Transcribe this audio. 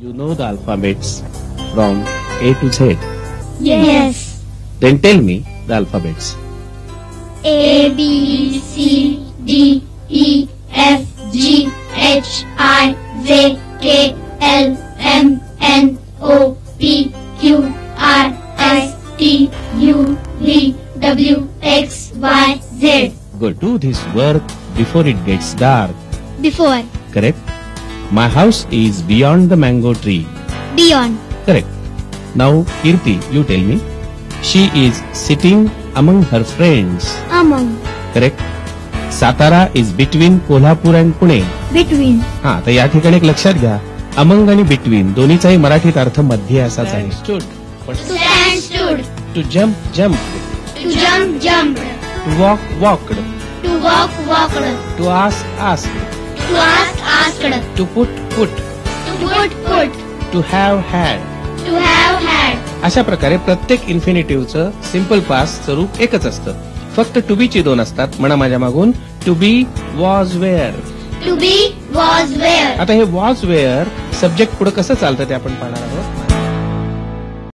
You know the alphabets from A to Z. Yes. Then tell me the alphabets. A, B, C, D, E, F, G, H, I, J, K, L, M, N, O, P, Q, R, S, T, U, V, W, X, Y, Z. Go do this work before it gets dark. Before. Correct? My house is beyond the mango tree. Beyond. Correct. Now, Kirti, you tell me. She is sitting among her friends. Among. Correct? Satara is between Kolhapur and Pune. Between. हा तर या ठिकाणी एक लक्षात घ्या among आणि between दोन्हीचाही मराठीत अर्थ मध्ये असाच आहे. Stood To stand stood. To jump jump To jump jumped. To walk walked To walk walked. To ask asked To ask asked. To put put To put. To have had. To have had. अशा प्रकारे प्रत्येक इन्फिनिटिव्हचं simple पास्टचं रूप एकच असतं. फक्त to be ची दोन असतात. म्हणा माझ्या मागून to be was were. To be was where. आता हे वॉज वेअर सब्जेक्ट पुढे कसं चालतं ते आपण पाहणार आहोत.